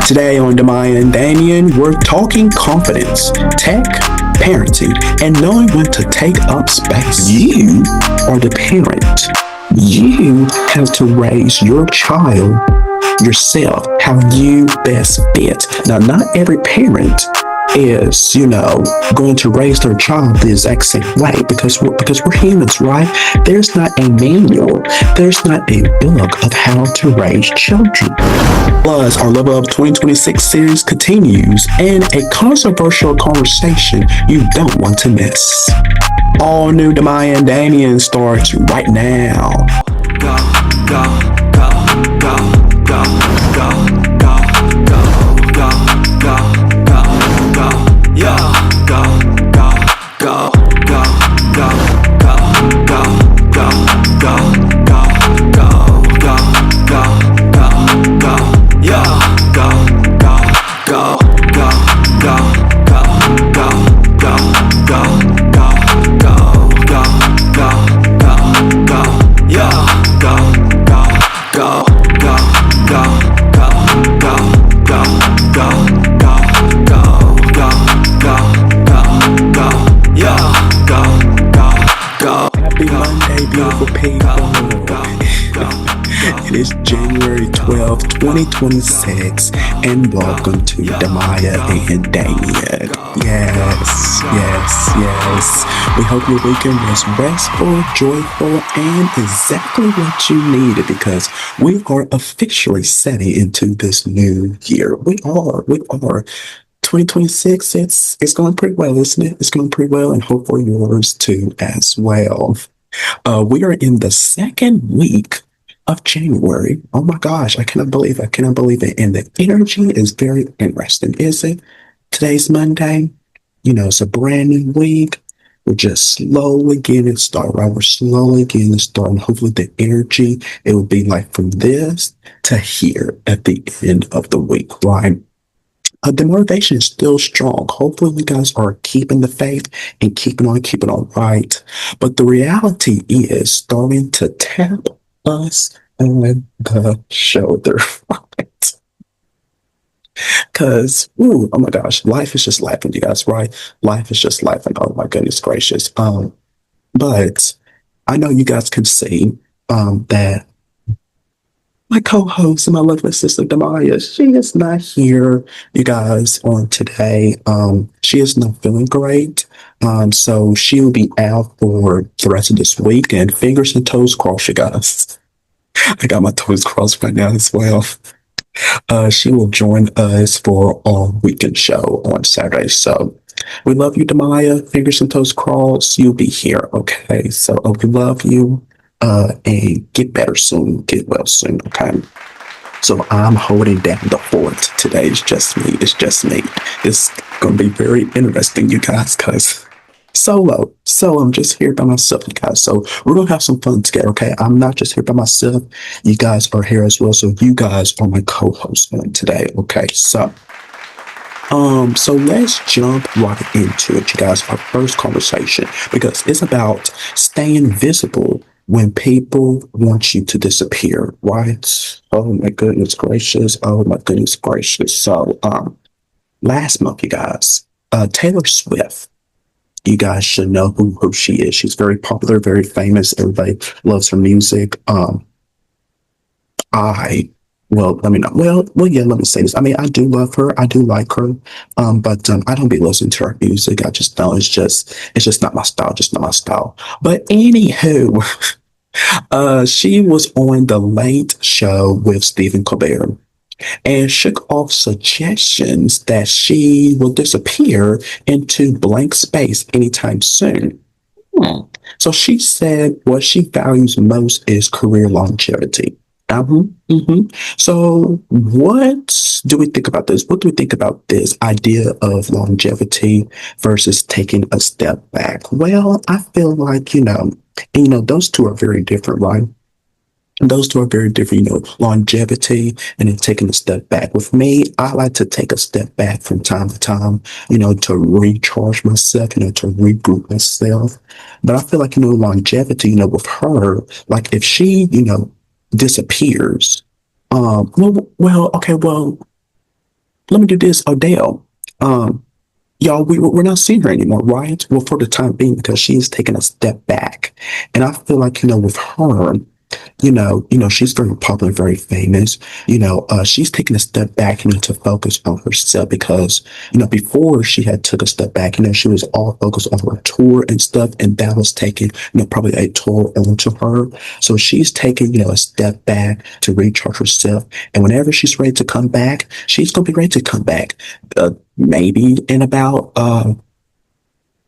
Today on Da'Maya Damian, we're talking confidence, tech, parenting, and knowing when to take up space. You are the parent. You have to raise your child yourself how you best fit. Now, not every parent is, going to raise their child the exact same way because we're humans, right? There's not a manual, there's not a book of how to raise children. Plus, our Level Up 2026 series continues and a controversial conversation you don't want to miss. All new Da'Maya Damian starts right now. Go, go, go, go, go, go, go, go, go, go, go, yeah, go, go, go, go, go, go, go, go, go, go, go, go, go, go, go, yeah, go, go, go, go, go, go, go, go, go, go, go, go, go, go, yeah, go, go, go, go, go, go, go, go, go, go, go, go, go, go, yeah, go, go, go. Happy Monday, beautiful people. It is January 12th, 2026, and welcome to Da'Maya and Damian. Yes, yes, yes. We hope your weekend was restful, joyful, and exactly what you needed because we are officially setting into this new year. We are. 2026, it's going pretty well, isn't it? It's going pretty well, and hopefully yours too as well. We are in the second week of January. Oh my gosh, I cannot believe it. And the energy is very interesting, is it? Today's Monday. It's a brand new week. We're just slowly getting started, right? We're slowly getting started. Hopefully the energy, it will be like from this to here at the end of the week, right? The motivation is still strong. Hopefully you guys are keeping the faith and keeping on right. But the reality is starting to tap us on the shoulder, right? Because, oh my gosh, life is just life, you guys, right? Life is just life, and oh my goodness gracious. But I know you guys can see that my co-host and my lovely sister Da'Maya, she is not here, you guys, on today. She is not feeling great. So she'll be out for the rest of this week, and fingers and toes crossed, you guys. I got my toes crossed right now as well. She will join us for our weekend show on Saturday. So we love you, Da'Maya. Fingers and toes crossed. You'll be here, okay? So we love you. And get better soon. Get well soon, okay? So I'm holding down the fort today. It's just me. It's gonna be very interesting, you guys, because solo. So I'm just here by myself, you guys. So we're gonna have some fun together, okay? I'm not just here by myself. You guys are here as well. So you guys are my co-hosts on today, okay? So let's jump right into it, you guys. Our first conversation, because it's about staying visible when people want you to disappear, right? Oh my goodness gracious. So, last month, you guys, Taylor Swift, you guys should know who she is. She's very popular, very famous. Everybody loves her music. Let me say this. I mean, I do love her. I do like her. But I don't be listening to her music. I just don't. It's just not my style. Just not my style. But anywho, she was on the Late Show with Stephen Colbert and shook off suggestions that she will disappear into blank space anytime soon. So she said what she values most is career longevity. So what do we think about this? What do we think about this idea of longevity versus taking a step back? Well, I feel like, those two are very different, right? Those two are very different, longevity and then taking a step back. With me, I like to take a step back from time to time, to recharge myself, to regroup myself. But I feel like, longevity, with her, like if she, disappears, okay, well, let me do this, Odell. Um, y'all, we're not seeing her anymore, right? Well, for the time being, because she's taken a step back. And I feel like, with her, she's very popular, very famous. She's taking a step back, to focus on herself because, before she had took a step back, she was all focused on her tour and stuff, and that was taking, probably a toll onto her. So she's taking, a step back to recharge herself, and whenever she's ready to come back, she's gonna be ready to come back. Maybe in about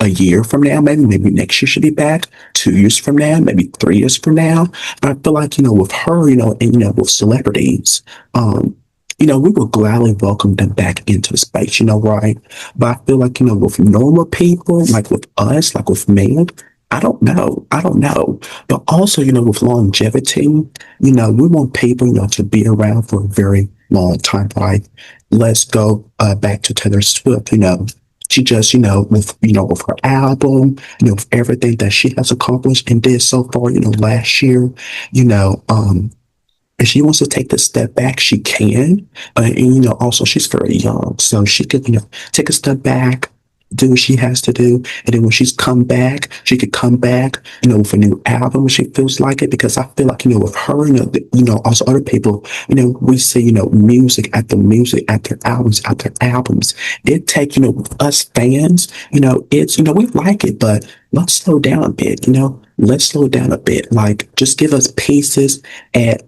a year from now, maybe next year she'll be back. 2 years from now, maybe 3 years from now. But I feel like with her, and with celebrities, we will gladly welcome them back into the space, right? But I feel like with normal people, like with us, like with men, I don't know. But also, with longevity, we want people, to be around for a very long time, right? Let's go back to Taylor Swift, she just, with her album, with everything that she has accomplished and did so far, last year, you know, um, if she wants to take the step back, she can. And, also she's very young. So she could, take a step back, do what she has to do. And then when she's come back, she could come back, with a new album when she feels like it. Because I feel like, with her, also other people, we see, music after albums after albums. It takes, us fans, it's, we like it, but let's slow down a bit, let's slow down a bit. Like, just give us pieces at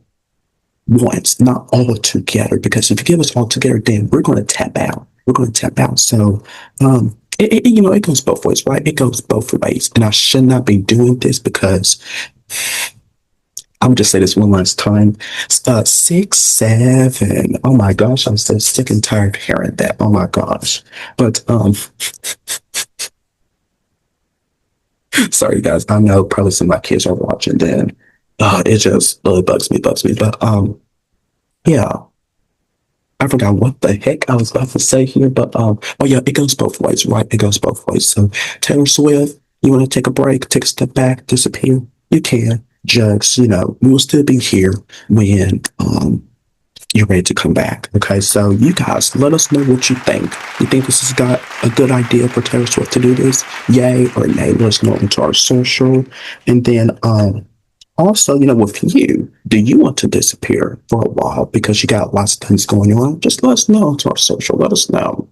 once, not all together. Because if you give us all together, then we're going to tap out. We're going to tap out. So, it goes both ways, right? It goes both ways. And I should not be doing this because I'm just say this one last time. 6, 7. Oh my gosh, I'm so sick and tired of hearing that. Oh my gosh. But sorry guys, I know probably some of my kids are watching. Then it just really bugs me. But yeah, I forgot what the heck I was about to say here, but oh yeah, it goes both ways, right? It goes both ways. So Taylor Swift, you want to take a break, take a step back, disappear? You can. Just, we will still be here when you're ready to come back. Okay, so you guys, let us know what you think. You think this has got a good idea for Taylor Swift to do this? Yay or nay? Let us know into our social. And then also, with you, do you want to disappear for a while because you got lots of things going on? Just let us know to our social. Let us know.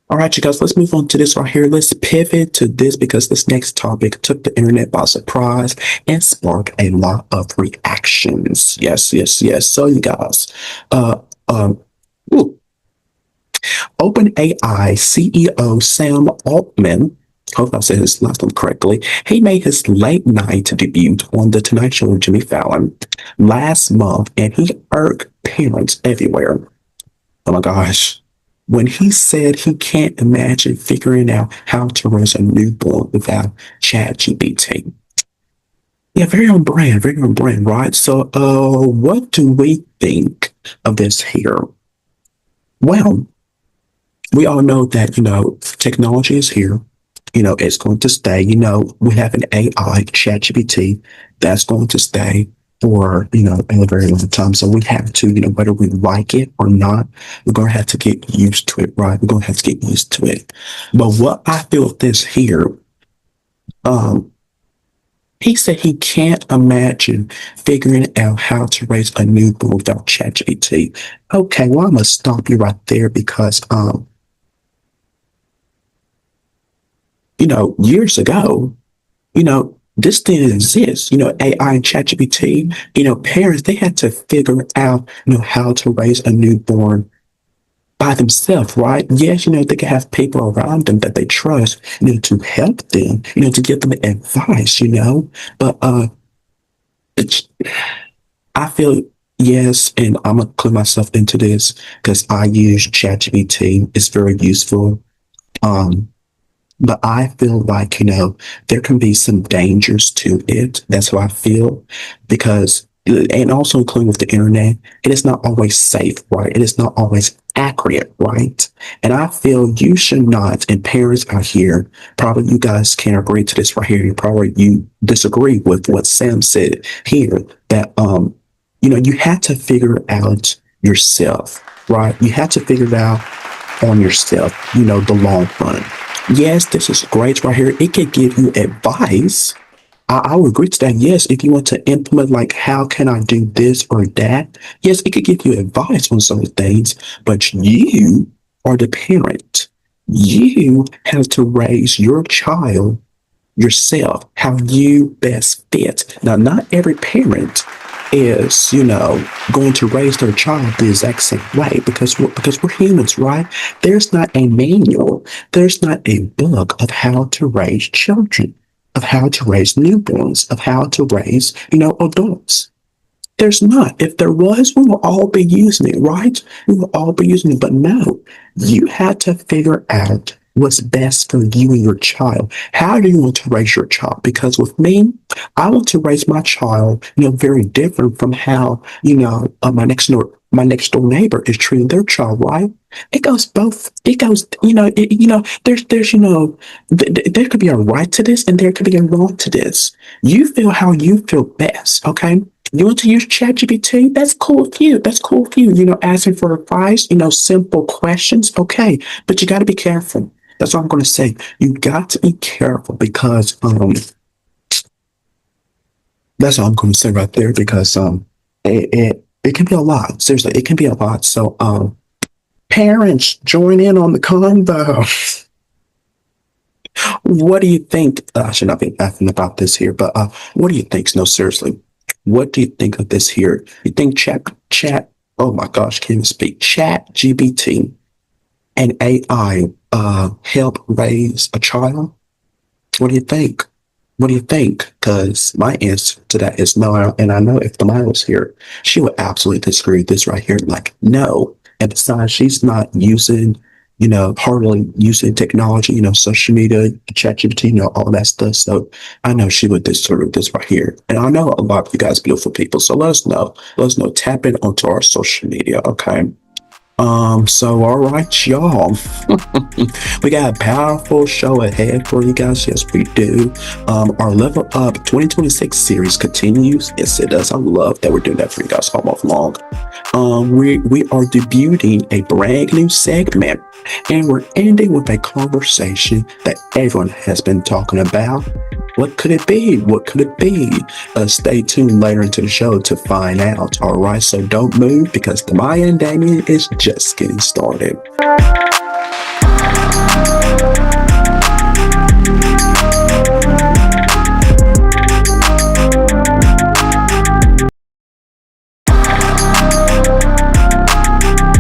All right, you guys, let's move on to this right here. Let's pivot to this because this next topic took the internet by surprise and sparked a lot of reactions. Yes, yes, yes. So, you guys, uh, um, ooh, OpenAI CEO Sam Altman, hope I said his last name correctly, he made his late night debut on The Tonight Show with Jimmy Fallon last month, and he irked parents everywhere. Oh my gosh. When he said he can't imagine figuring out how to raise a newborn without ChatGPT. Yeah, very on brand, right? So, what do we think of this here? Well, we all know that, technology is here. It's going to stay. We have an AI, ChatGPT, that's going to stay for, a very long time. So we have to, whether we like it or not, we're going to have to get used to it, right? We're going to have to get used to it. But what I feel with this here, um, he said he can't imagine figuring out how to raise a newborn without ChatGPT. Okay, well, I'm going to stop you right there because, years ago, this didn't exist. AI and ChatGPT, parents, they had to figure out, how to raise a newborn by themselves, right? Yes, they can have people around them that they trust, to help them, to give them advice, But it's, I feel yes, and I'm gonna put myself into this because I use ChatGPT. It's very useful. Um, but I feel like, there can be some dangers to it. That's how I feel. Because, and also including with the internet, it is not always safe, right? It is not always accurate, right? And I feel you should not, and parents out here, probably you guys can agree to this right here. You disagree with what Sam said here, that, you have to figure it out yourself, right? You have to figure it out on yourself, the long run. Yes, this is great right here. It can give you advice. I would agree to that. Yes, if you want to implement, like, how can I do this or that? Yes, it could give you advice on some things, but you are the parent. You have to raise your child yourself, how you best fit. Now, not every parent is, going to raise their child the exact same way because we're humans, right? There's not a manual, there's not a book of how to raise children, of how to raise newborns, of how to raise, adults. There's not. If there was, we will all be using it, right? We will all be using it. But no, you had to figure out what's best for you and your child. How do you want to raise your child? Because with me, I want to raise my child, very different from how, my next door neighbor is treating their child, right? It goes both. It goes, there's, there could be a right to this and there could be a wrong to this. You feel how you feel best, okay? You want to use ChatGPT? That's cool with you. That's cool with you. Asking for advice, simple questions. Okay. But you got to be careful. That's what I'm going to say. You got to be careful because, that's all I'm going to say right there because, it can be a lot. Seriously, it can be a lot. So, parents, join in on the convo. What do you think? I should not be laughing about this here, but what do you think? No, seriously, what do you think of this here? You think chat? Oh my gosh, can't even speak. Chat GBT and AI help raise a child? What do you think? What do you think? Because my answer to that is no. And I know if Da'Maya was here, she would absolutely disagree with this right here. Like, no. And besides, she's not using, hardly using technology, social media, ChatGPT, all that stuff. So I know she would disagree with this right here. And I know a lot of you guys beautiful people. So let us know. Let us know. Tap in onto our social media. Okay. So all right, y'all. We got a powerful show ahead for you guys. Yes, we do. Our Level Up 2026 series continues. Yes, it does. I love that we're doing that for you guys all month long. We are debuting a brand new segment, and we're ending with a conversation that everyone has been talking about. What could it be? What could it be? Stay tuned later into the show to find out. All right, so don't move because Da'Maya and Damian is just getting started.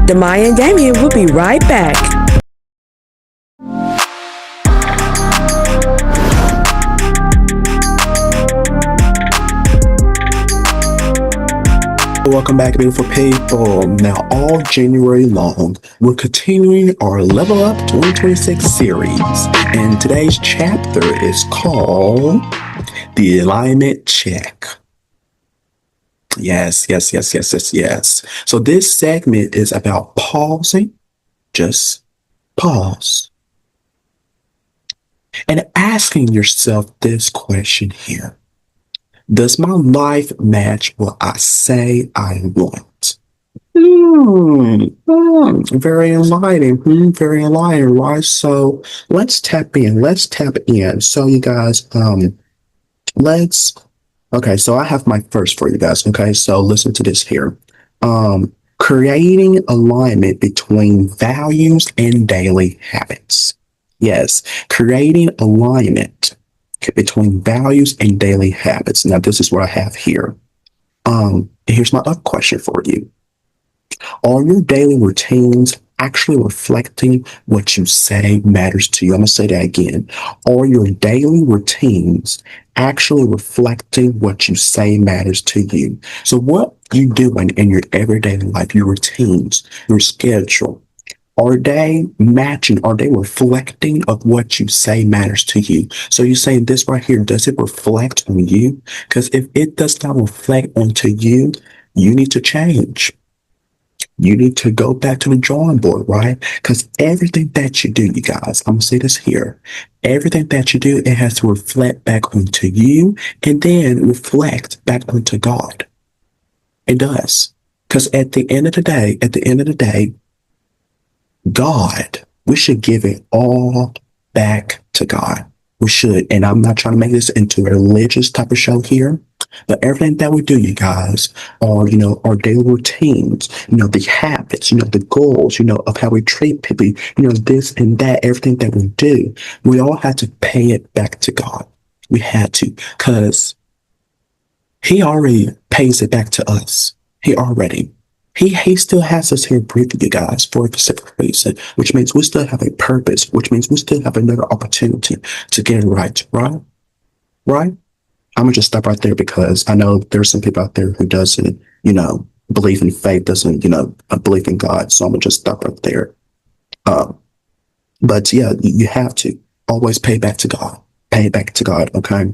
Da'Maya and Damian will be right back. Welcome back, beautiful people. Now, all January long, we're continuing our Level Up 2026 series, and today's chapter is called The Alignment Check. Yes, yes, yes, yes, yes, yes. So this segment is about pausing, just pause, and asking yourself this question here. Does my life match what I say I want? Very enlightening. Very enlightening, right? So let's tap in. Let's tap in. So you guys, let's. Okay, so I have my first for you guys. Okay, so listen to this here. Creating alignment between values and daily habits. Yes, creating alignment between values and daily habits. Now, this is what I have here. Here's my other question for you. Are your daily routines actually reflecting what you say matters to you? I'm going to say that again. Are your daily routines actually reflecting what you say matters to you? So what you doing in your everyday life, your routines, your schedule, are they matching? Are they reflecting of what you say matters to you? So you're saying this right here, does it reflect on you? Because if it does not reflect onto you, you need to change. You need to go back to the drawing board, right? Because everything that you do, you guys, I'm going to say this here. Everything that you do, it has to reflect back onto you and then reflect back onto God. It does. Because at the end of the day, God. We should give it all back to God. We should. And I'm not trying to make this into a religious type of show here, but everything that we do, you guys, our daily routines, the habits, the goals, of how we treat people, this and that, everything that we do, we all have to pay it back to God. We had to, because He already pays it back to us. He already. He still has us here breathing, you guys, for a specific reason, which means we still have a purpose, which means we still have another opportunity to get it right, right? Right? I'm gonna just stop right there because I know there's some people out there who doesn't, believe in faith, doesn't, believe in God. So I'm gonna just stop right there. Um, but yeah, you have to always pay back to God. Pay it back to God, okay?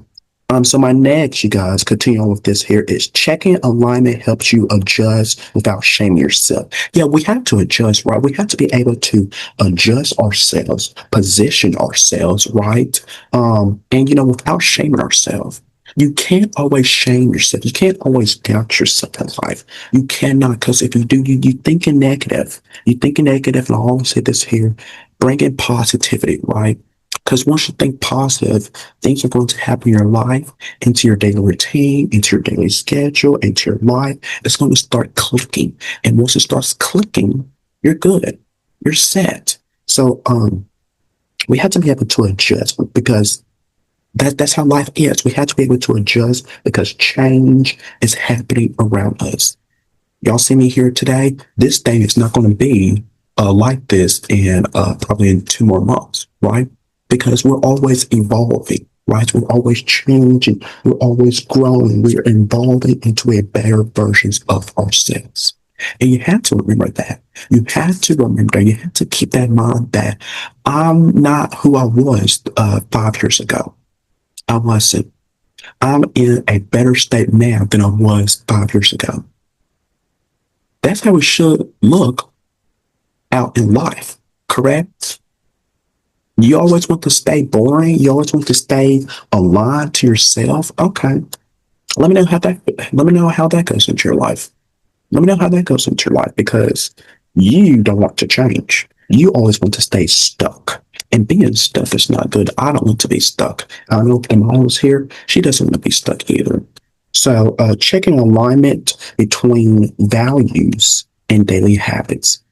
So my next, you guys, continue on with this here is checking alignment helps you adjust without shaming yourself. Yeah, we have to adjust, right? We have to be able to adjust ourselves, position ourselves, right? And without shaming ourselves. You can't always shame yourself. You can't always doubt yourself in life. You cannot, because if you do, you thinking negative. You thinking negative, and I always say this here, bring in positivity, right? Because once you think positive, things are going to happen in your life, into your daily routine, into your daily schedule, into your life. It's going to start clicking. And once it starts clicking, you're good. You're set. So we have to be able to adjust because that's how life is. We have to be able to adjust because change is happening around us. Y'all see me here today? This thing is not going to be like this in probably in 2 more months, right? Because we're always evolving, right? We're always changing. We're always growing. We are evolving into a better versions of ourselves. And you have to remember that. You have to remember, you have to keep that in mind that I'm not who I was 5 years ago. I wasn't. I'm in a better state now than I was 5 years ago. That's how we should look out in life, correct? You always want to stay boring. You always want to stay aligned to yourself. Okay. Let me know how that goes into your life. Let me know how that goes into your life because you don't want to change. You always want to stay stuck. And being stuck is not good. I don't want to be stuck. I know if Da'Maya was here, she doesn't want to be stuck either. So checking alignment between values and daily habits.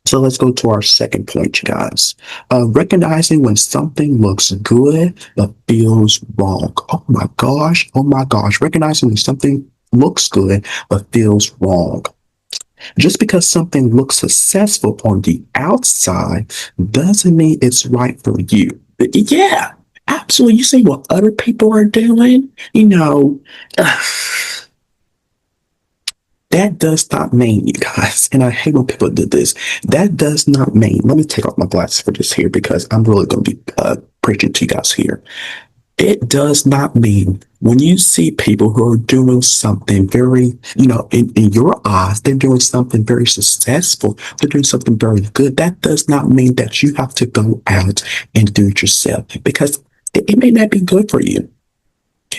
So let's go to our second point, you guys. Recognizing when something looks good but feels wrong. Oh my gosh. Oh my gosh. Recognizing when something looks good but feels wrong. Just because something looks successful on the outside doesn't mean it's right for you. Yeah, absolutely. You see what other people are doing? That does not mean, you guys, and I hate when people do this. That does not mean, let me take off my glasses for this here because I'm really going to be preaching to you guys here. It does not mean when you see people who are doing something very, in your eyes, they're doing something very successful, they're doing something very good. That does not mean that you have to go out and do it yourself because it may not be good for you.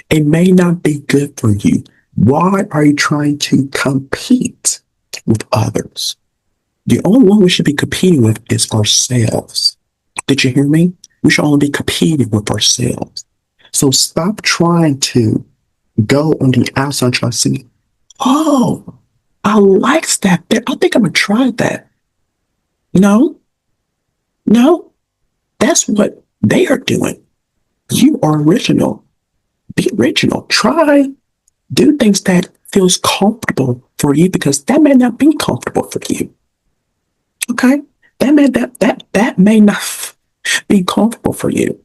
It may not be good for you. Why are you trying to compete with others? The only one we should be competing with is ourselves. Did you hear me? We should only be competing with ourselves. So stop trying to go on the outside and try to see, oh, I like that. I think I'm going to try that. No, no, that's what they are doing. You are original. Be original. Try, do things that feels comfortable for you because that may not be comfortable for you. Okay? That may not be comfortable for you.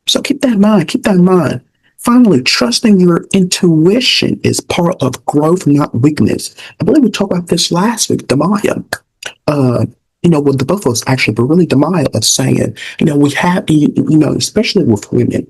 So keep that in mind. Keep that in mind. Finally, trusting your intuition is part of growth, not weakness. I believe we talked about this last week, Da'Maya. With the both of us actually, but really Da'Maya of saying, we have, especially with women,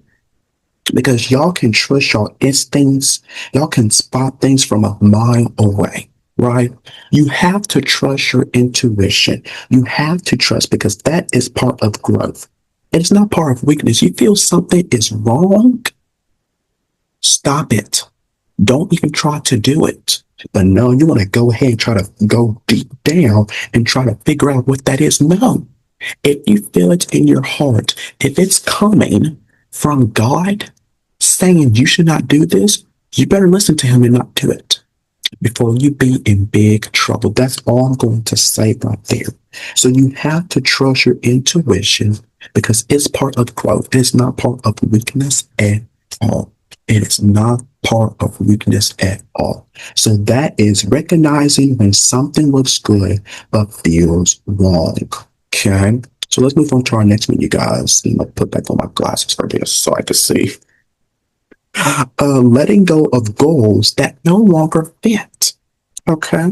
because y'all can trust your instincts. Y'all can spot things from a mile away, right? You have to trust your intuition. You have to trust because that is part of growth. It's not part of weakness. You feel something is wrong, stop it. Don't even try to do it. But no, you want to go ahead and try to go deep down and try to figure out what that is. No. If you feel it in your heart, if it's coming from God saying you should not do this, you better listen to him and not do it before you be in big trouble. That's all I'm going to say right there. So you have to trust your intuition because it's part of growth. It's not part of weakness at all. It is not part of weakness at all. So that is recognizing when something looks good but feels wrong. Okay. So let's move on to our next one, you guys. I'm gonna put back on my glasses for this so I can see. Letting go of goals that no longer fit. Okay.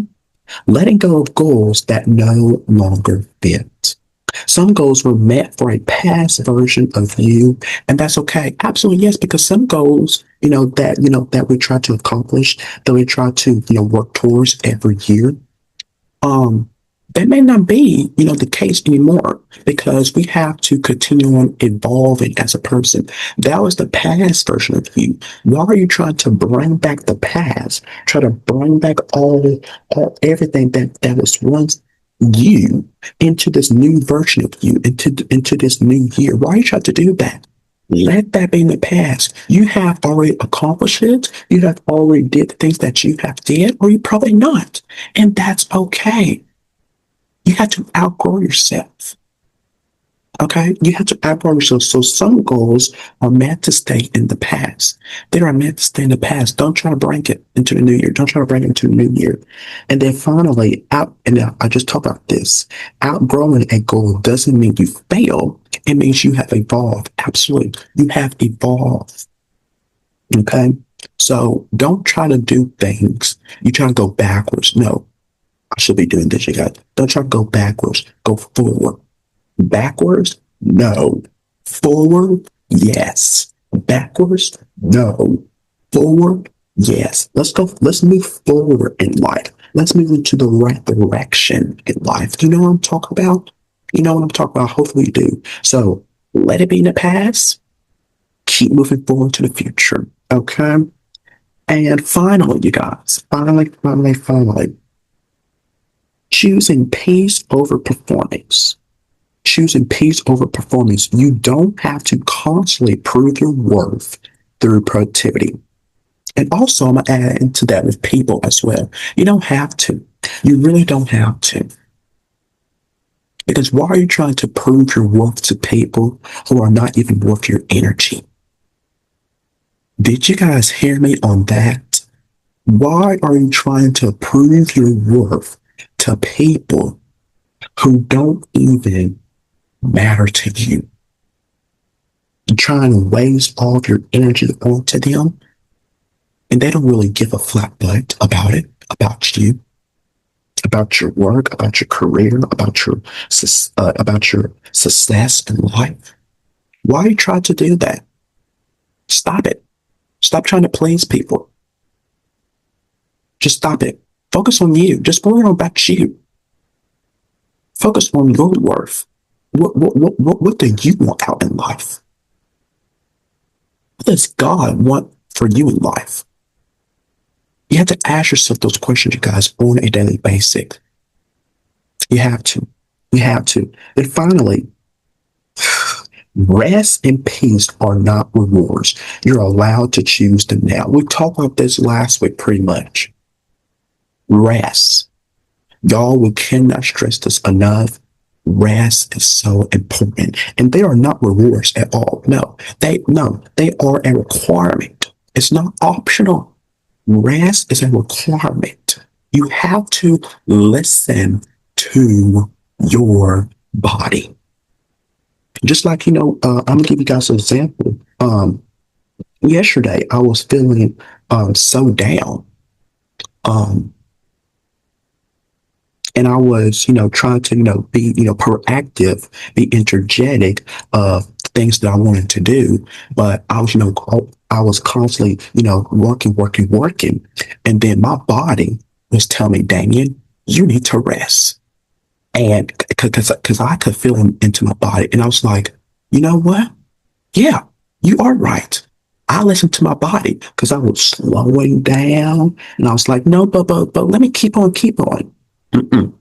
Letting go of goals that no longer fit. Some goals were meant for a past version of you, and that's okay. Absolutely, yes, because some goals, that we try to accomplish, that we try to, work towards every year, um, that may not be, the case anymore because we have to continue on evolving as a person. That was the past version of you. Why are you trying to bring back the past? Try to bring back everything that was once you into this new version of you, into this new year. Why are you trying to do that? Let that be in the past. You have already accomplished it. You have already did the things that you have did, or you probably not. And that's okay. You have to outgrow yourself. Okay? You have to outgrow yourself. So some goals are meant to stay in the past. They are meant to stay in the past. Don't try to bring it into the new year. Don't try to bring it into the new year. And then finally, I just talked about this. Outgrowing a goal doesn't mean you fail. It means you have evolved. Absolutely. You have evolved. Okay? So don't try to do things. You try to go backwards. No, I should be doing this, you guys. Don't try to go backwards. Go forward. Backwards? No. Forward? Yes. Backwards? No. Forward? Yes. Let's move forward in life. Let's move into the right direction in life. You know what I'm talking about? You know what I'm talking about? Hopefully you do. So let it be in the past. Keep moving forward to the future. Okay? And finally, you guys, finally, choosing peace over performance. Choosing peace over performance. You don't have to constantly prove your worth through productivity. And also, I'm going to add into that with people as well. You don't have to. You really don't have to. Because why are you trying to prove your worth to people who are not even worth your energy? Did you guys hear me on that? Why are you trying to prove your worth to people who don't even matter to you? You're trying to waste all of your energy onto them, and they don't really give a flat butt about it, about you, about your work, about your career, about your success in life. Why are you trying to do that? Stop it. Stop trying to please people. Just stop it. Focus on you. Just worry about you. Focus on your worth. What do you want out in life? What does God want for you in life? You have to ask yourself those questions, you guys, on a daily basis. You have to. You have to. And finally, rest and peace are not rewards. You're allowed to choose them now. We talked about this last week pretty much. Rest. Y'all, we cannot stress this enough. Rest is so important. And they are not rewards at all. No, they are a requirement. It's not optional. Rest is a requirement. You have to listen to your body. Just like, I'm gonna give you guys an example. Yesterday I was feeling so down. And I was, trying to, be, proactive, be energetic of things that I wanted to do. But I was, I was constantly, working. And then my body was telling me, Damien, you need to rest. And because I could feel him into my body. And I was like, you know what? Yeah, you are right. I listened to my body because I was slowing down, and I was like, no, but let me keep on, keep on. Mm-mm.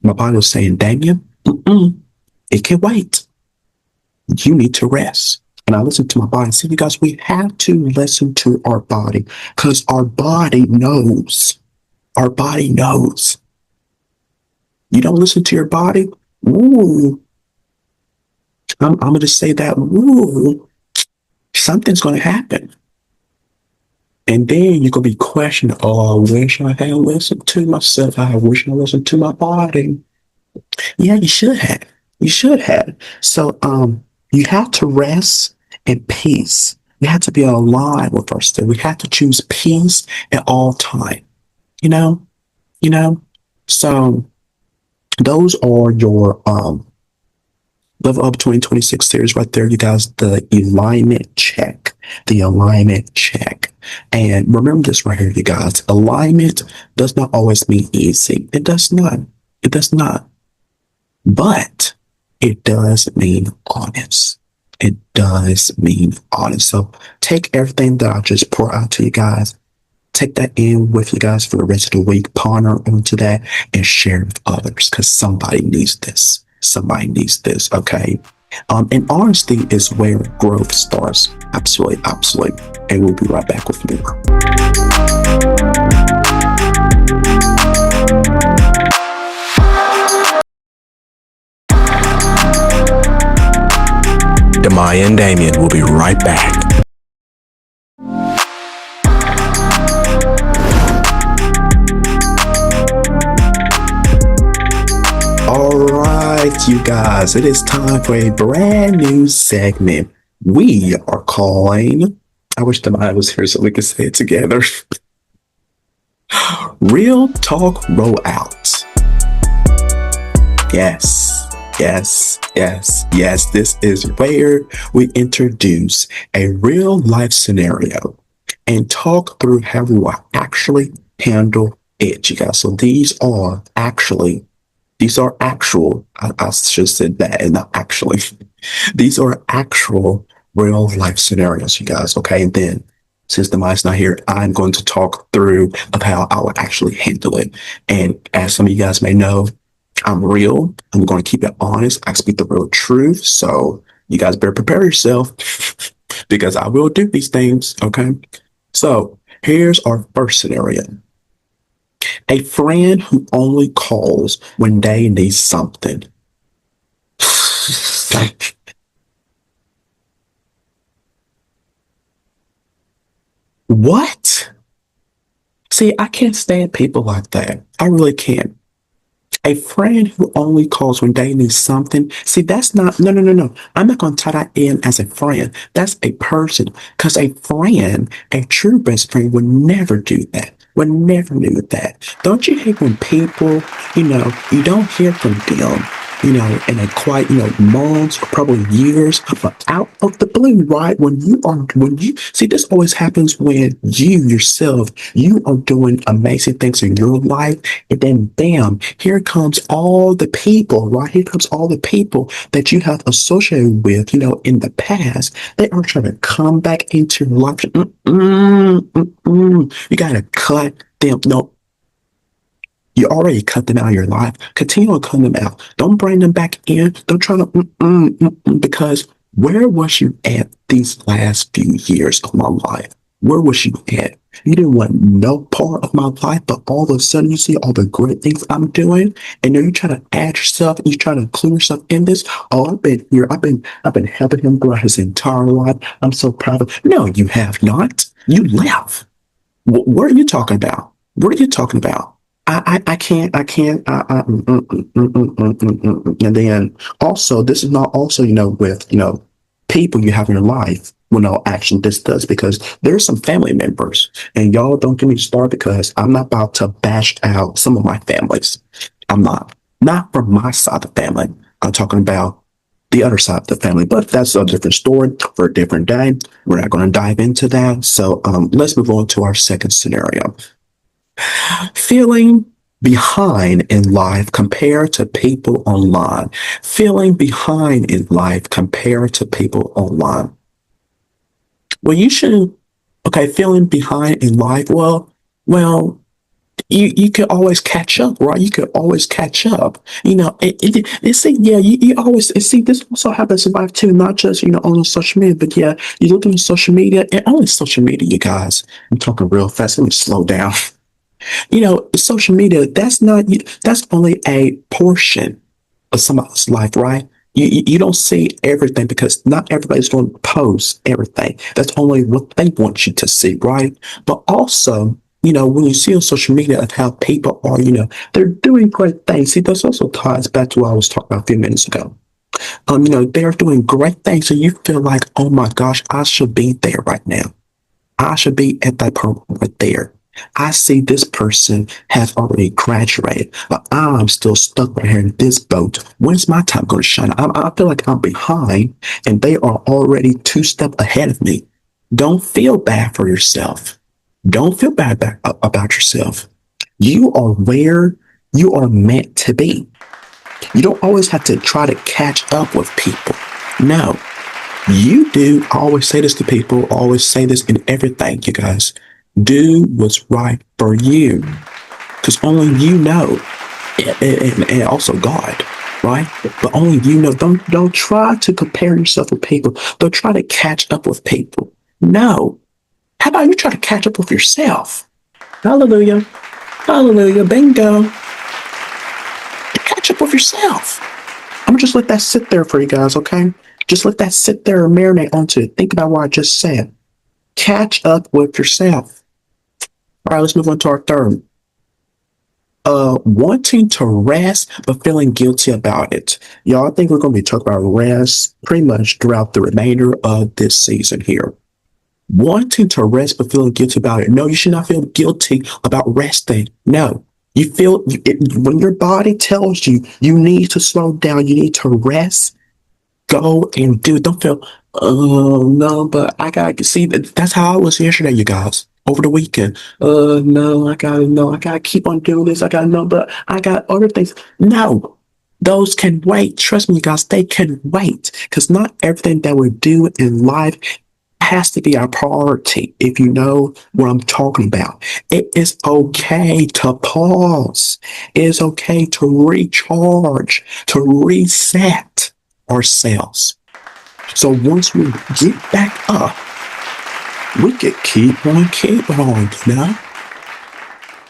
My body was saying, Damien, it can wait. You need to rest. And I listened to my body. See, you guys, we have to listen to our body because our body knows. Our body knows. You don't listen to your body? Ooh, I'm going to say that, ooh, something's going to happen. And then you're going to be questioning, oh, I wish I had listened to myself. I wish I listened to my body. Yeah, you should have. You should have. So, you have to rest in peace. We have to be aligned with our state. We have to choose peace at all time. You know, you know. So those are your Level Up 2026 series right there, you guys. The alignment check. The alignment check. And remember this right here, you guys. Alignment does not always mean easy. It does not. It does not. But it does mean honest. It does mean honest. So take everything that I just pour out to you guys. Take that in with you guys for the rest of the week. Ponder onto that and share it with others because somebody needs this. Somebody needs this. Okay. And honesty is where growth starts. Absolutely. Absolutely. And we'll be right back with more. Da'Maya and Damian will be right back. All right, you guys, it is time for a brand new segment we are calling, I wish Da'Maya was here so we could say it together, Real Talk Rollout. Yes, yes, yes, yes. This is where we introduce a real life scenario and talk through how we will actually handle it, you guys. So these are actual, I should have said that and not actually. These are actual real life scenarios, you guys. Okay. And then since Da'Maya's not here, I'm going to talk through of how I would actually handle it. And as some of you guys may know, I'm real. I'm going to keep it honest. I speak the real truth. So you guys better prepare yourself because I will do these things. Okay. So here's our first scenario. A friend who only calls when they need something. What? See, I can't stand people like that. I really can't. A friend who only calls when they need something. See, that's not, no. I'm not going to tie that in as a friend. That's a person. Because a friend, a true best friend would never do that. Would never do that. Don't you hate when people, you don't hear from them, in a quite, months or probably years, but out of the blue, right? When you see, this always happens when you yourself, you are doing amazing things in your life. And then bam, here comes all the people, right? Here comes all the people that you have associated with, in the past. They are trying to come back into your life. You got to cut them. No, you already cut them out of your life. Continue to cut them out. Don't bring them back in. Don't try to, because where was you at these last few years of my life? Where was you at? You didn't want no part of my life, but all of a sudden you see all the great things I'm doing, and then you try to add yourself and you try to include yourself in this. Oh, I've been here. I've been helping him throughout his entire life. I'm so proud of. No, you have not. You left. What are you talking about? What are you talking about? I can't. And then also, this is not also, with, people you have in your life. Well, no, actually, this does because there's some family members, and y'all don't get me started because I'm not about to bash out some of my families. I'm not from my side of the family. I'm talking about the other side of the family, but that's a different story for a different day. We're not going to dive into that. So, let's move on to our second scenario. Feeling behind in life compared to people online. Feeling behind in life compared to people online. Well, you shouldn't. Okay, feeling behind in life. Well, you could always catch up, right? You could always catch up. See, yeah, you always see this also happens in life too, not just on social media, but yeah, you look on social media and only social media, you guys. I'm talking real fast. Let me slow down. Social media, that's only a portion of somebody's life, right? You don't see everything because not everybody's going to post everything. That's only what they want you to see, right? But also, when you see on social media of how people are, they're doing great things. See, this also ties back to what I was talking about a few minutes ago. They're doing great things, and you feel like, oh my gosh, I should be there right now. I should be at that point right there. I see this person has already graduated, but I'm still stuck right here in this boat. When's my time going to shine? I feel like I'm behind and they are already two steps ahead of me. Don't feel bad for yourself. Don't feel bad about yourself. You are where you are meant to be. You don't always have to try to catch up with people. No, you do. I always say this to people, always say this in everything, you guys. Do what's right for you. Because only you know. And also God, right? But only you know. Don't try to compare yourself with people. Don't try to catch up with people. No. How about you try to catch up with yourself? Hallelujah. Hallelujah. Bingo. Catch up with yourself. I'm gonna just let that sit there for you guys, okay? Just let that sit there and marinate onto it. Think about what I just said. Catch up with yourself. All right, let's move on to our third. Wanting to rest but feeling guilty about it. Y'all, I think we're going to be talking about rest pretty much throughout the remainder of this season here. Wanting to rest but feeling guilty about it. No, you should not feel guilty about resting. No. You feel when your body tells you you need to slow down, you need to rest, go and do it. Don't feel, oh no, but I gotta see that's how I was yesterday, you guys. Over the weekend. No, I gotta keep on doing this. I gotta know, but I got other things. No, those can wait. Trust me, you guys, they can wait. Because not everything that we do in life has to be our priority, if you know what I'm talking about. It is okay to pause. It is okay to recharge, to reset ourselves. So once we get back up, we could keep on keeping on,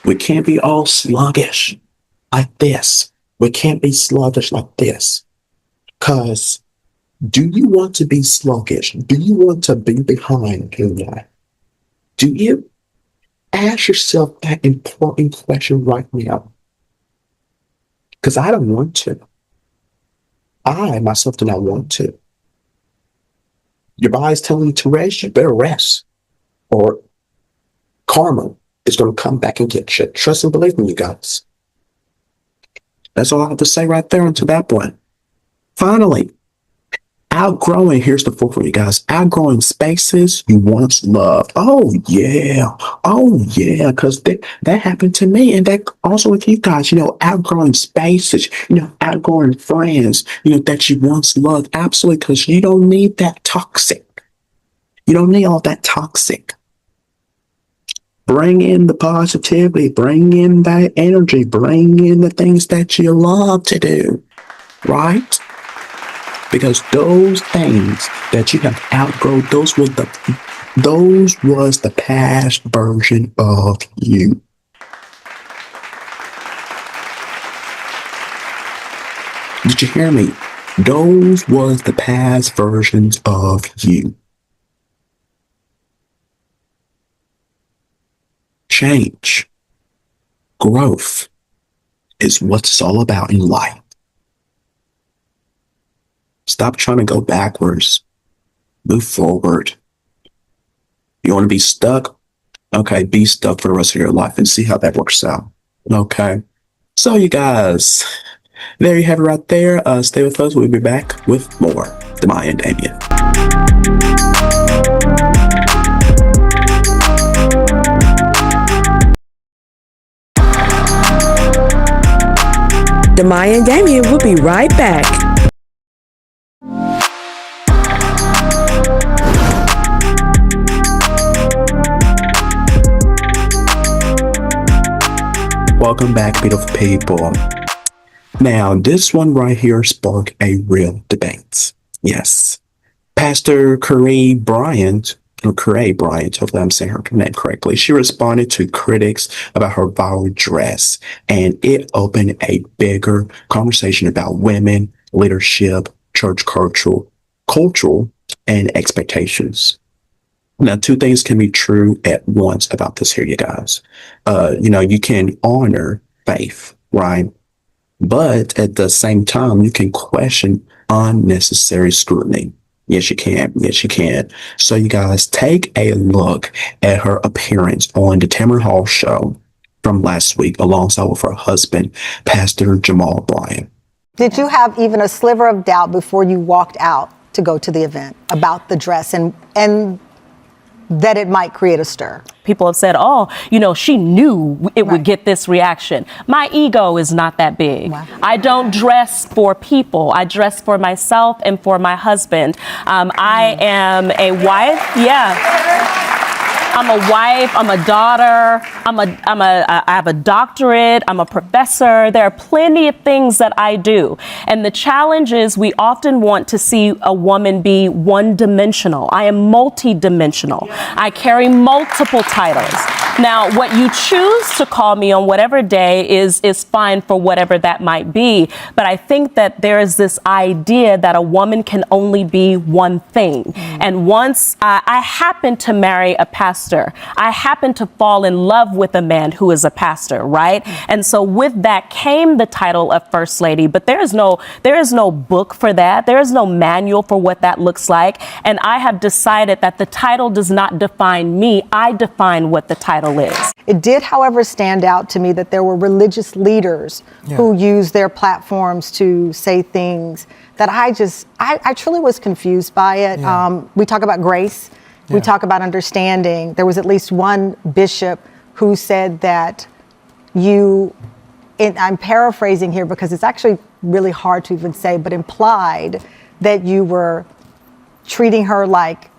We can't be all sluggish like this. We can't be sluggish like this. Because do you want to be sluggish? Do you want to be behind in life? Do you? Ask yourself that important question right now. Because I don't want to. I myself do not want to. Your body's telling you to rest, you better rest. Or karma is going to come back and get you. Trust and believe me, you guys. That's all I have to say right there until that point. Finally, outgrowing, here's the fourth for you guys. Outgrowing spaces you once loved. Oh, yeah. Oh, yeah. Because that happened to me. And that also with you guys, outgrowing spaces, outgrowing friends, that you once loved. Absolutely. Because you don't need that toxic. You don't need all that toxic. Bring in the positivity. Bring in that energy. Bring in the things that you love to do. Right? Because those things that you have outgrown, those was the past version of you. Did you hear me? Those was the past versions of you. Change, growth is what it's all about in life. Stop trying to go backwards. Move forward. You want to be stuck? Okay, be stuck for the rest of your life and see how that works out. Okay. So you guys, there you have it right there. Stay with us. We'll be back with more Da'Maya Damian. Da'Maya Damian will be right back. Welcome back, beautiful people. Now, this one right here sparked a real debate. Yes. Pastor Curry Bryant, hopefully I'm saying her name correctly, she responded to critics about her viral dress, and it opened a bigger conversation about women, leadership, church cultural, and expectations. Now, two things can be true at once about this here, you guys. You can honor faith, right? But at the same time, you can question unnecessary scrutiny. Yes, you can. Yes, you can. So you guys take a look at her appearance on the Tamron Hall show from last week alongside with her husband, Pastor Jamal Bryant. Did you have even a sliver of doubt before you walked out to go to the event about the dress and that it might create a stir? People have said, she knew it would get this reaction. My ego is not that big. Wow. I don't dress for people. I dress for myself and for my husband. I am a wife. Yeah. I'm a wife, I'm a daughter, I have a doctorate, I'm a professor. There are plenty of things that I do. And the challenge is we often want to see a woman be one-dimensional. I am multi-dimensional. I carry multiple titles. Now, what you choose to call me on whatever day is fine for whatever that might be. But I think that there is this idea that a woman can only be one thing. And once I happened to marry a pastor, I happened to fall in love with a man who is a pastor, right? And so with that came the title of First Lady. But there is no book for that. There is no manual for what that looks like. And I have decided that the title does not define me. I define what the title is. It did, however, stand out to me that there were religious leaders who used their platforms to say things that I truly was confused by it. Yeah. We talk about grace. Yeah. We talk about understanding. There was at least one bishop who said that and I'm paraphrasing here because it's actually really hard to even say, but implied that you were treating her like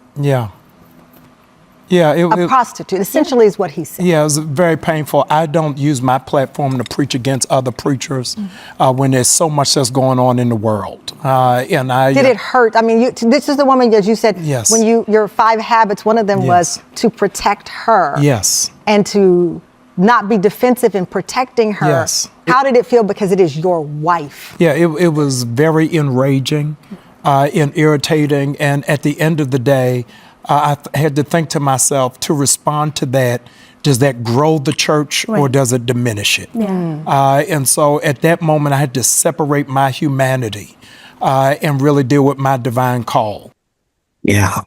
a prostitute, essentially, is what he said. Yeah, it was very painful. I don't use my platform to preach against other preachers when there's so much that's going on in the world. Did it hurt? I mean, this is the woman, as you said, yes. When your 5 habits, one of them was to protect her. Yes. And to not be defensive in protecting her. Yes. How did it feel because it is your wife? Yeah, it was very enraging and irritating. And at the end of the day, I had to think to myself, to respond to that, does that grow the church or does it diminish it? Yeah. And so at that moment, I had to separate my humanity and really deal with my divine call. Yeah.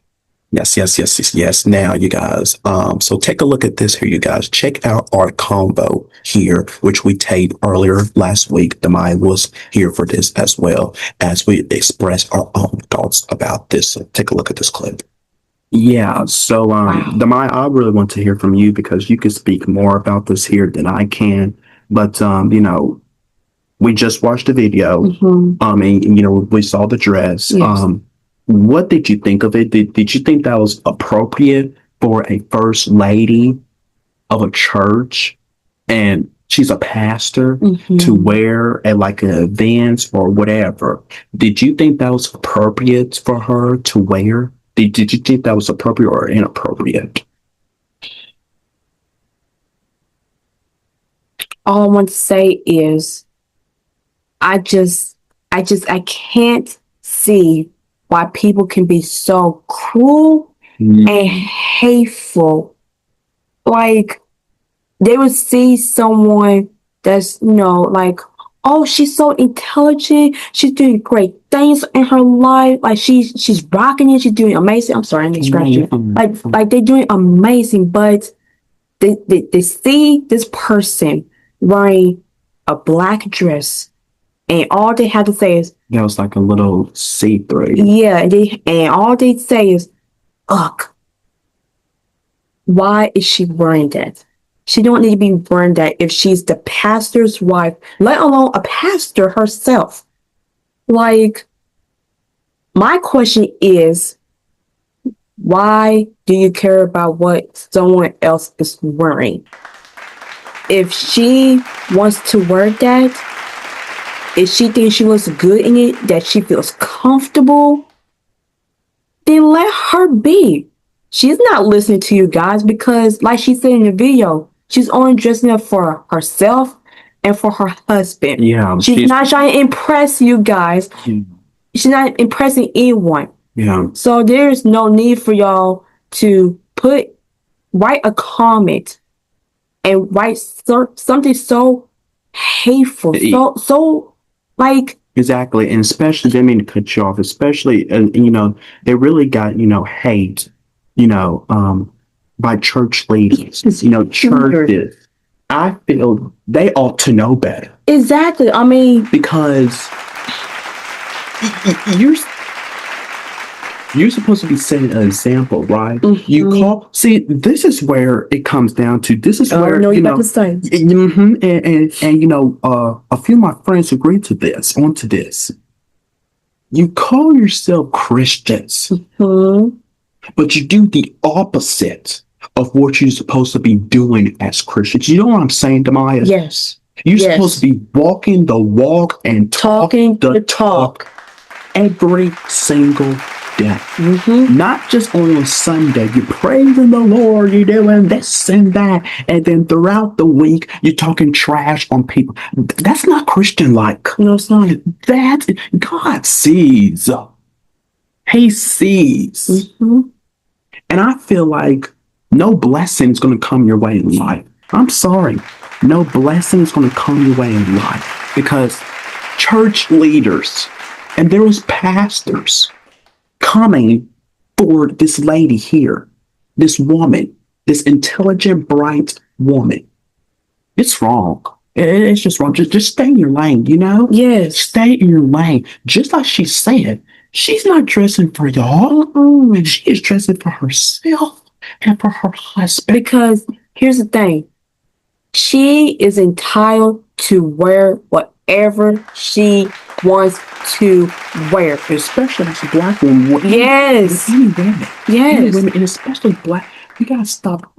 Yes. Now, you guys, so take a look at this here, you guys. Check out our combo here, which we taped earlier last week. Da'Maya was here for this as well as we express our own thoughts about this. So take a look at this clip. Yeah, so Da'Maya, I really want to hear from you because you can speak more about this here than I can. But we just watched the video. And we saw the dress. Yes. What did you think of it? Did you think that was appropriate for a first lady of a church, and she's a pastor, to wear at like an event or whatever? Did you think that was appropriate for her to wear? Did you think that was appropriate or inappropriate? All I want to say is I can't see why people can be so cruel and hateful. Like, they would see someone that's, oh, she's so intelligent. She's doing great things in her life. Like, she's rocking it. She's doing amazing. I'm sorry, I didn't scratch you. Like they're doing amazing, but they see this person wearing a black dress, and all they have to say is, that was like a little see-through. Yeah, and all they say is, ugh, why is she wearing that? She don't need to be wearing that if she's the pastor's wife, let alone a pastor herself. Like, my question is, why do you care about what someone else is wearing? if she wants to wear that, if she thinks she looks good in it, that she feels comfortable, then let her be. She's not listening to you guys because, like she said in the video, she's only dressing up for herself and for her husband. Yeah, she's not trying to impress you guys. She's not impressing anyone. Yeah. So there's no need for y'all to write a comment and write something so hateful, so like. Exactly, and especially, didn't mean to cut you off, especially, they really got, hate, by church leaders, churches. I feel they ought to know better. Exactly. I mean, because you're supposed to be setting an example, right? Mm-hmm. See, this is where it comes down to. This is where, you know, and a few of my friends agreed to this, onto this. You call yourself Christians, but you do the opposite of what you're supposed to be doing as Christians. You know what I'm saying, Da'Maya? Yes. You're supposed to be walking the walk and talking the talk every single day. Not just on Sunday. You're praising the Lord, you're doing this and that, and then throughout the week you're talking trash on people. That's not Christian-like. No, it's not. That God sees. He sees. And I feel like no blessing is going to come your way in life. I'm sorry. No blessing is going to come your way in life because church leaders and there was pastors coming for this lady here, this woman, this intelligent, bright woman. It's wrong. It's just wrong. Just stay in your lane, Yes. Stay in your lane. Just like she said, she's not dressing for y'all. She is dressing for herself and for her husband. Because here's the thing. She is entitled to wear whatever she wants to wear. Especially as a black woman. Yes. Any women. Yes. Any women, and especially black. We gotta stop.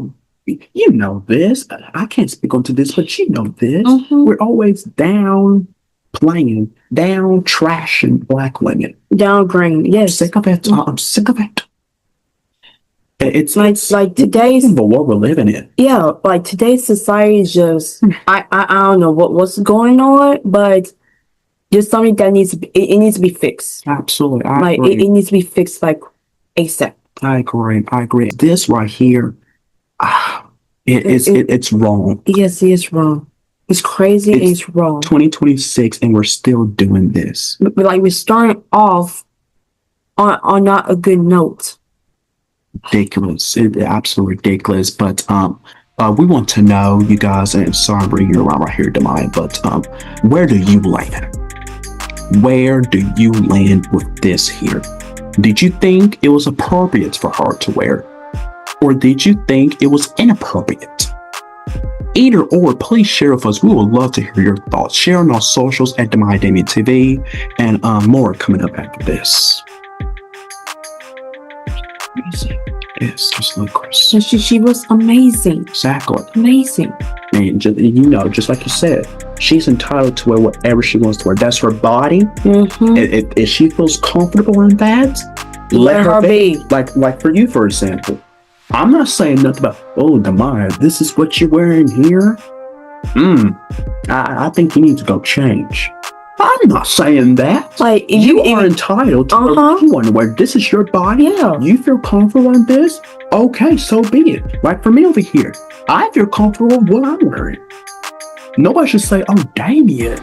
You know this. I can't speak onto this, but you know this. We're always down playing, down trashing black women. Down green. Yes. Sick of it. I'm sick of it. It's like today's the world we're living in. Yeah, like today's society is just I don't know what's going on, but just something that needs to be, it needs to be fixed. Absolutely, it needs to be fixed like ASAP. I agree. This right here, it's wrong. Yes, it's wrong. It's crazy. It's wrong. 2026, and we're still doing this. But like we're starting off on not a good note. Ridiculous. Absolutely ridiculous. But we want to know, you guys, and sorry I'm bringing you around right here, Da'Maya, but where do you land? Where do you land with this here? Did you think it was appropriate for her to wear? Or did you think it was inappropriate? Either or, please share with us. We would love to hear your thoughts. Share on our socials at Da'Maya Damian TV, and more coming up after this. Yes, just like Chris. She was amazing. Exactly. Amazing. And just like you said, she's entitled to wear whatever she wants to wear. That's her body. If she feels comfortable in that, let her be. Like for you, for example, I'm not saying nothing about, oh, Da'Maya, this is what you're wearing here. I think you need to go change. I'm not saying that. Like you are entitled to wear what you want to wear. This is your body. Yeah. You feel comfortable in this? Okay, so be it. Like for me over here, I feel comfortable with what I'm wearing. Nobody should say, "Oh, Damian,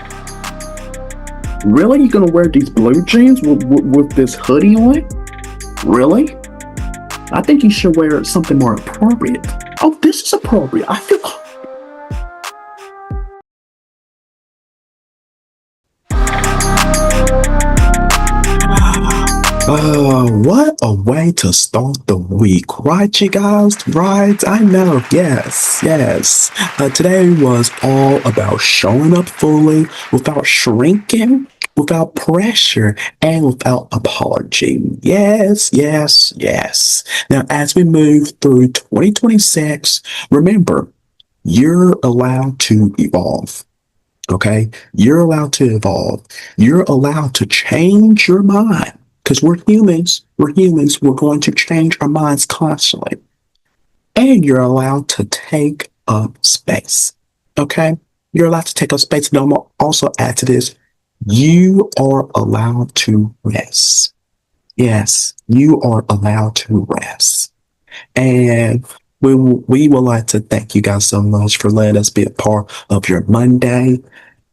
really? You're gonna wear these blue jeans with this hoodie on? Really? I think you should wear something more appropriate." Oh, this is appropriate. I feel. What a way to start the week, right, you guys? Right? I know, yes. Today was all about showing up fully, without shrinking, without pressure, and without apology. Yes. Now, as we move through 2026, remember, you're allowed to evolve. Okay? You're allowed to evolve. You're allowed to change your mind because we're humans. We're humans. We're going to change our minds constantly. And you're allowed to take up space. Okay? You're allowed to take up space. And I'm gonna also add to this, you are allowed to rest. Yes, you are allowed to rest. And we would like to thank you guys so much for letting us be a part of your Monday.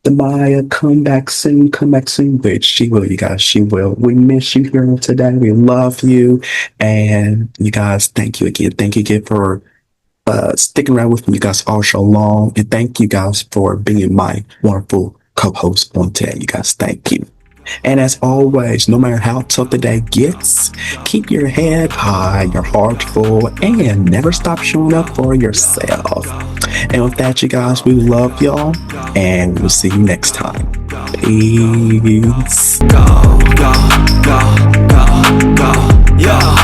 Da'Maya, come back soon, bitch. She will, you guys, she will. We miss you here today. We love you. And you guys, thank you again. Thank you again for sticking around with me, you guys, all show long. And thank you guys for being my wonderful co-host on today. You guys, thank you. And as always, no matter how tough the day gets, keep your head high, your heart full, and never stop showing up for yourself. And with that, you guys, we love y'all, and we'll see you next time. Peace. Go, go, go, go, go, yeah.